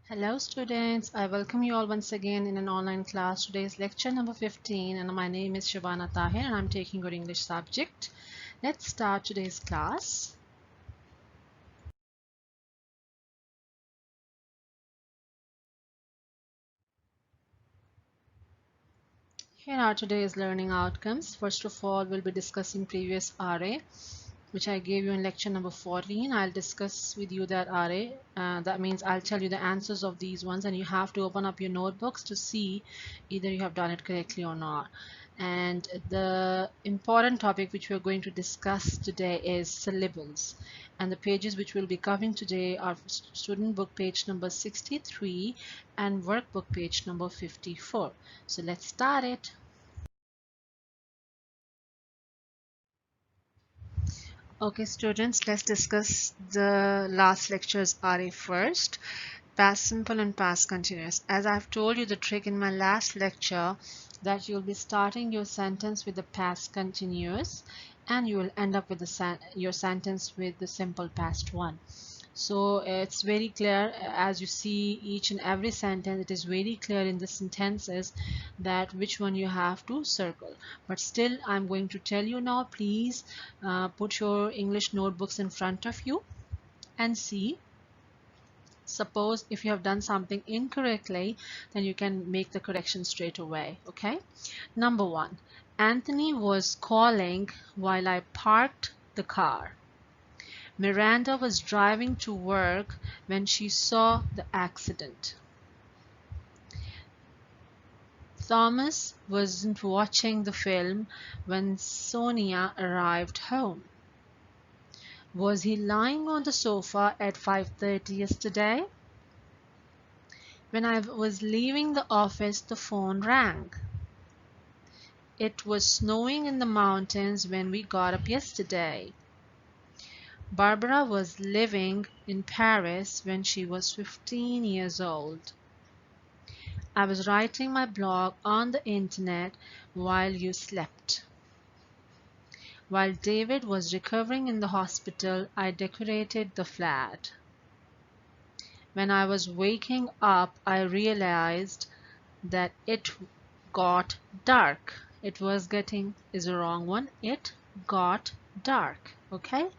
Hello students, I welcome you all once again in an online class. Today is lecture number 15 and my name is Shabana Tahir and I'm taking your English subject. Let's start today's class. Here are today's learning outcomes. First of all, we'll be discussing previous RA, which I gave you in lecture number 14. I'll discuss with you that RA. That means I'll tell you the answers of these ones and you have to open up your notebooks to see either you have done it correctly or not. And the important topic which we're going to discuss today is syllables. And the pages which we'll be covering today are student book page number 63 and workbook page number 54. So let's start it. Okay, students, let's discuss the last lecture's RA first. Past simple and past continuous. As I've told you the trick in my last lecture that you'll be starting your sentence with the past continuous and you will end up with your sentence with the simple past one. So it's very clear as you see each and every sentence, it is very clear in the sentences that which one you have to circle. But still I'm going to tell you now, please put your English notebooks in front of you and see. Suppose if you have done something incorrectly, then you can make the correction straight away. Okay. Number one, Anthony was calling while I parked the car. Miranda was driving to work when she saw the accident. Thomas wasn't watching the film when Sonia arrived home. Was he lying on the sofa at 5:30 yesterday? When I was leaving the office, the phone rang. It was snowing in the mountains when we got up yesterday. Barbara was living in Paris when she was 15 years old. I was writing my blog on the internet while you slept. While David was recovering in the hospital, I decorated the flat. When I was waking up, I realized that it got dark. It was getting is a wrong one. It got dark. Okay.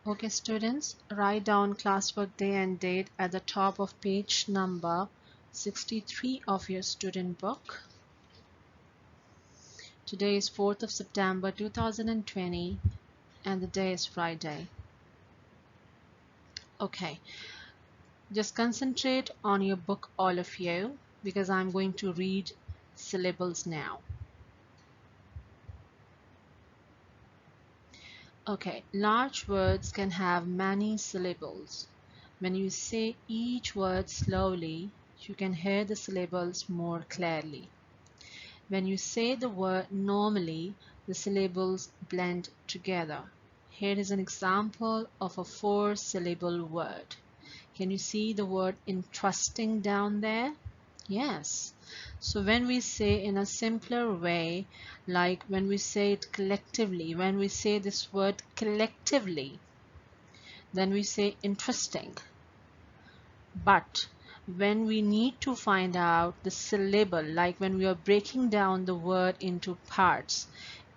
Okay, students, write down classwork day and date at the top of page number 63 of your student book. Today is 4th of September 2020 and the day is Friday. Okay, just concentrate on your book, all of you, because I'm going to read syllables now. Okay, large words can have many syllables. When you say each word slowly, you can hear the syllables more clearly. When you say the word normally, the syllables blend together. Here is an example of a 4-syllable word. Can you see the word interesting down there? Yes. So when we say in a simpler way, like when we say it collectively, when we say this word collectively, then we say interesting. But when we need to find out the syllable, like when we are breaking down the word into parts,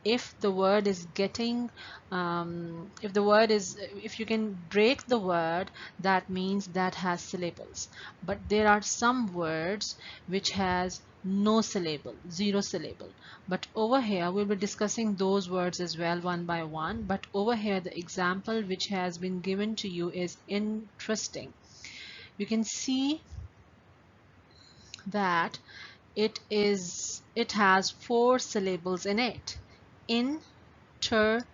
if the word is getting if you can break the word, that means that has syllables. But there are some words which has no syllable, 0 syllable. But over here we'll be discussing those words as well one by one. But over here the example which has been given to you is interesting. You can see that it has 4 syllables in it. Interesting.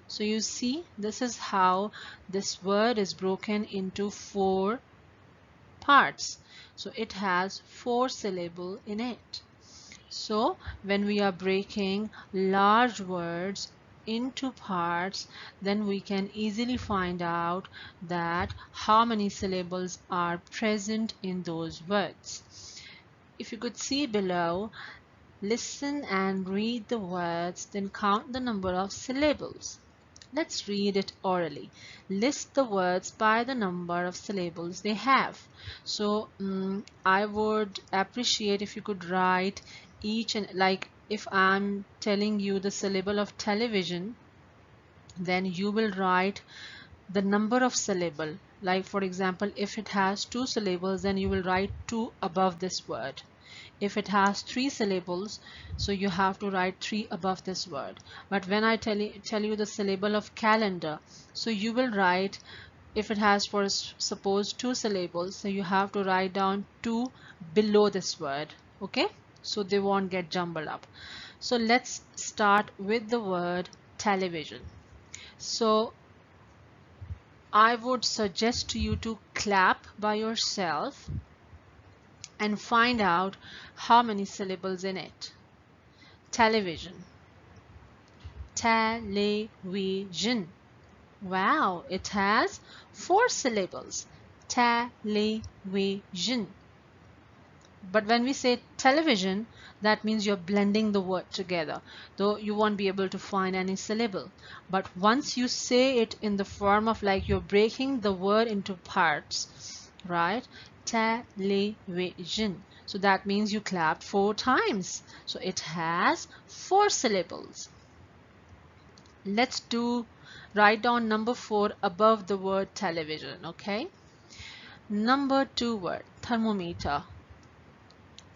So you see, this is how this word is broken into 4 parts. So it has 4 syllables in it. So when we are breaking large words into parts, then we can easily find out that how many syllables are present in those words. If you could see below, Listen and read the words, then count the number of syllables. Let's read it orally. List the words by the number of syllables they have. So I would appreciate if you could write each, and like if I'm telling you the syllable of television, then you will write the number of syllable. Like for example, if it has 2 syllables, then you will write 2 above this word. If it has 3 syllables, so you have to write 3 above this word. But when I tell you the syllable of calendar, so you will write, if it has, for suppose 2 syllables, so you have to write down 2 below this word. Okay, so they won't get jumbled up. So let's start with the word television. So I would suggest to you to clap by yourself and find out how many syllables in it. Television. Television. Wow, it has 4 syllables. Television. But when we say television, that means you're blending the word together, though you won't be able to find any syllable. But once you say it in the form of like you're breaking the word into parts, right? Television. So that means you clapped 4 times. So it has 4 syllables. Let's write down number 4 above the word television, okay? Number 2 word, thermometer.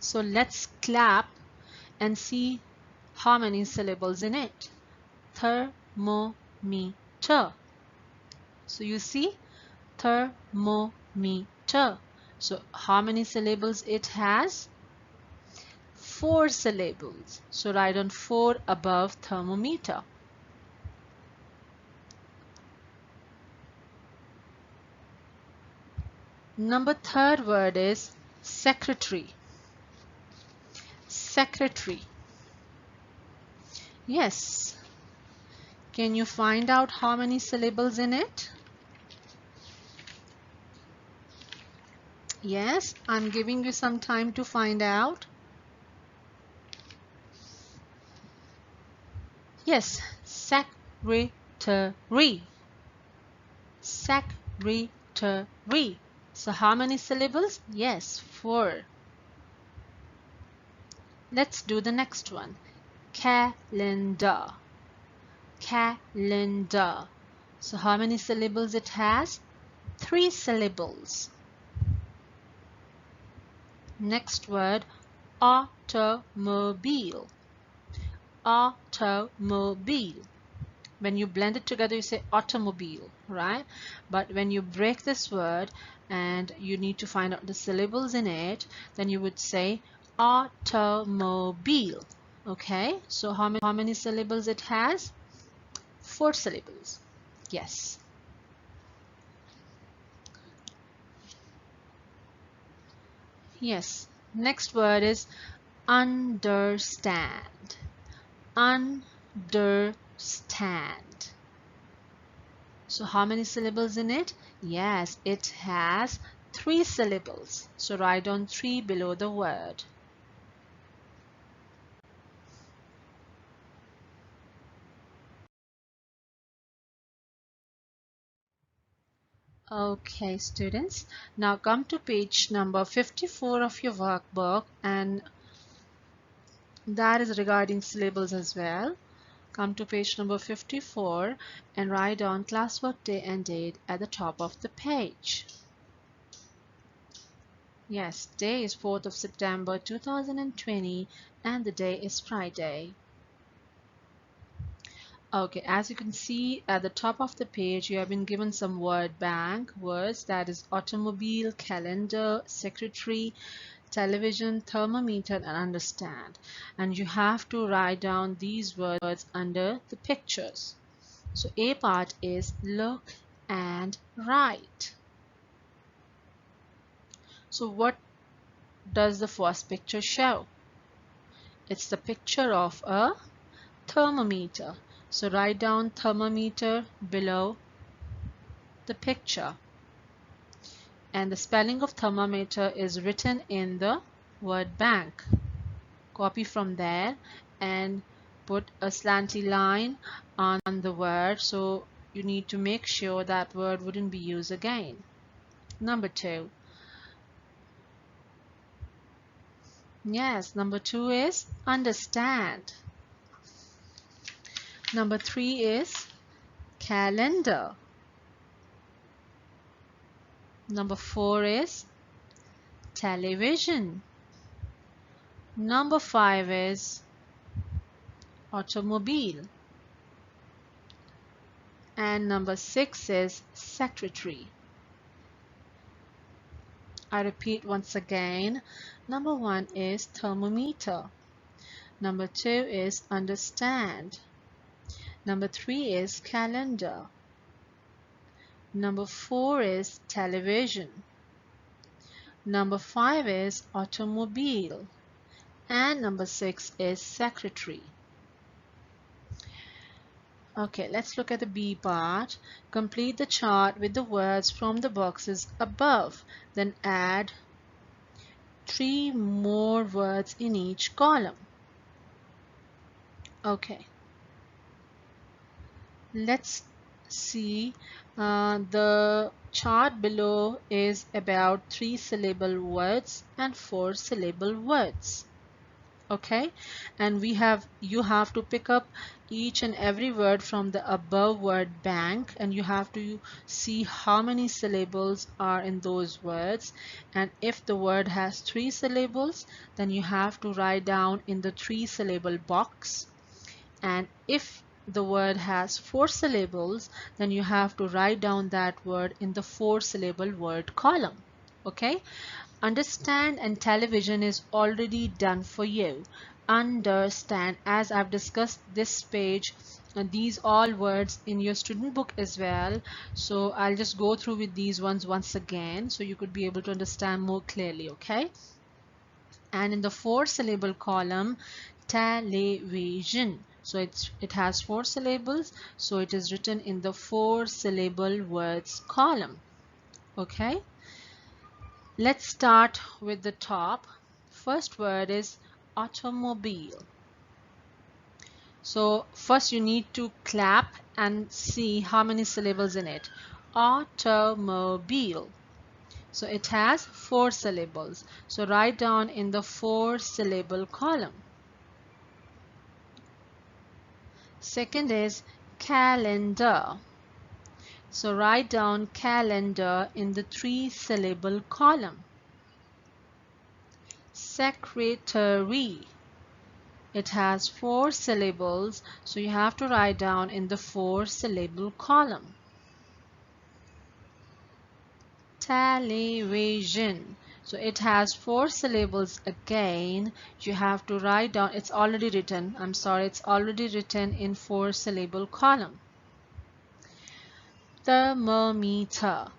So let's clap and see how many syllables in it. Thermometer. So you see, thermometer. So how many syllables it has? 4 syllables. So write on 4 above thermometer. Number 3rd word is secretary. Secretary. Yes. Can you find out how many syllables in it? Yes, I'm giving you some time to find out. Yes, secretary. Secretary. So how many syllables? Yes, 4. Let's do the next one. Calendar. Calendar. So how many syllables it has? 3 syllables. Next word, automobile. Automobile. When you blend it together, you say automobile, right? But when you break this word and you need to find out the syllables in it, then you would say automobile. Okay, so how many syllables it has? 4 syllables. Yes. Yes. Next word is understand. Understand. So how many syllables in it? Yes, it has 3 syllables. So write on 3 below the word. Okay, students. Now come to page number 54 of your workbook, and that is regarding syllables as well. Come to page number 54 and write down classwork day and date at the top of the page. Yes, day is 4th of September 2020 and the day is Friday. Okay, as you can see at the top of the page, you have been given some word bank words, that is automobile, calendar, secretary, television, thermometer, and understand. And you have to write down these words under the pictures. So A part is look and write. So what does the first picture show? It's the picture of a thermometer. So write down thermometer below the picture. And the spelling of thermometer is written in the word bank. copy from there and put a slanty line on the word, so you need to make sure that word wouldn't be used again. Number 2. Yes, number 2 is understand. Number 3 is calendar. Number 4 is television. Number 5 is automobile. And number 6 is secretary. I repeat once again. Number 1 is thermometer. Number 2 is understand. Number 3 is calendar. Number 4 is television. Number 5 is automobile. And number 6 is secretary. Okay, let's look at the B part. Complete the chart with the words from the boxes above. Then add 3 more words in each column. Okay. Let's see. The chart below is about 3-syllable words and 4-syllable words. Okay, and you have to pick up each and every word from the above word bank, and you have to see how many syllables are in those words. And if the word has 3 syllables, then you have to write down in the 3-syllable box. And if the word has 4 syllables, then you have to write down that word in the 4-syllable word column. Okay, understand and television is already done for you. Understand, as I've discussed this page, these all words in your student book as well, so I'll just go through with these ones once again so you could be able to understand more clearly. Okay, and in the 4-syllable column, television, so it has 4 syllables, so it is written in the 4-syllable words column. Okay, let's start with the top. First word is automobile. So first you need to clap and see how many syllables in it. Automobile. So it has 4 syllables. So write down in the 4-syllable column. Second is calendar. So write down calendar in the 3-syllable column. Secretary. It has 4 syllables, so you have to write down in the 4-syllable column. Television. So it has 4 syllables again. You have to write down, it's already written, I'm sorry, it's already written in 4-syllable column. Thermometer.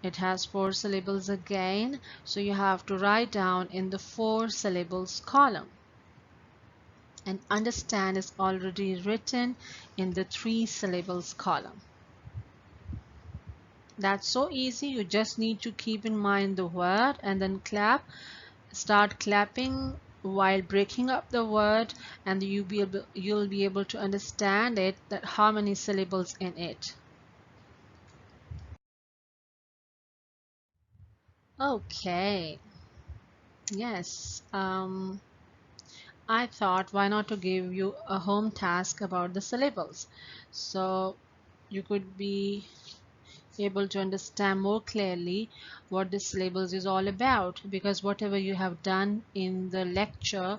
It has 4 syllables again, so you have to write down in the 4 syllables column. And understand is already written in the 3 syllables column. That's so easy. You just need to keep in mind the word and then clap. Start clapping while breaking up the word, and you'll be able to understand it, that how many syllables in it. Okay. Yes. I thought why not to give you a home task about the syllables, so you could be able to understand more clearly what the syllables is all about, because whatever you have done in the lecture,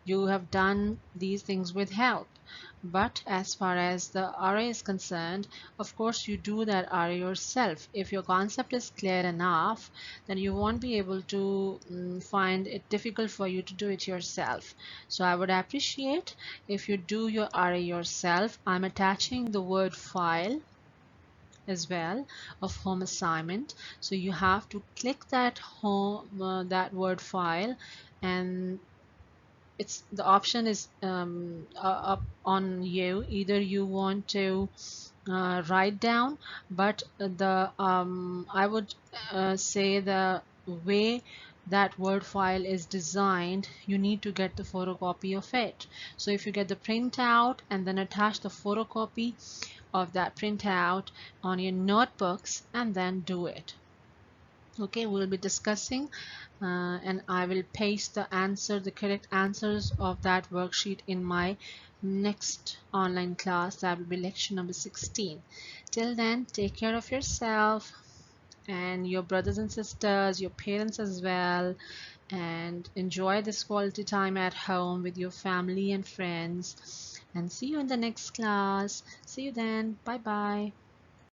you have done these things with help. But as far as the array is concerned, of course you do that array yourself. If your concept is clear enough, then you won't be able to find it difficult for you to do it yourself. So I would appreciate if you do your array yourself. I'm attaching the Word file as well of home assignment, so you have to click that Word file, and it's the option is up on you. Either you want to write down, but I would say the way that Word file is designed, you need to get the photocopy of it. So if you get the printout and then attach the photocopy of that printout on your notebooks and then do it. Okay, we'll be discussing and I will paste the correct answers of that worksheet in my next online class. That will be lecture number 16. Till then, take care of yourself and your brothers and sisters, your parents as well, and enjoy this quality time at home with your family and friends. And see you in the next class. See you then. Bye bye.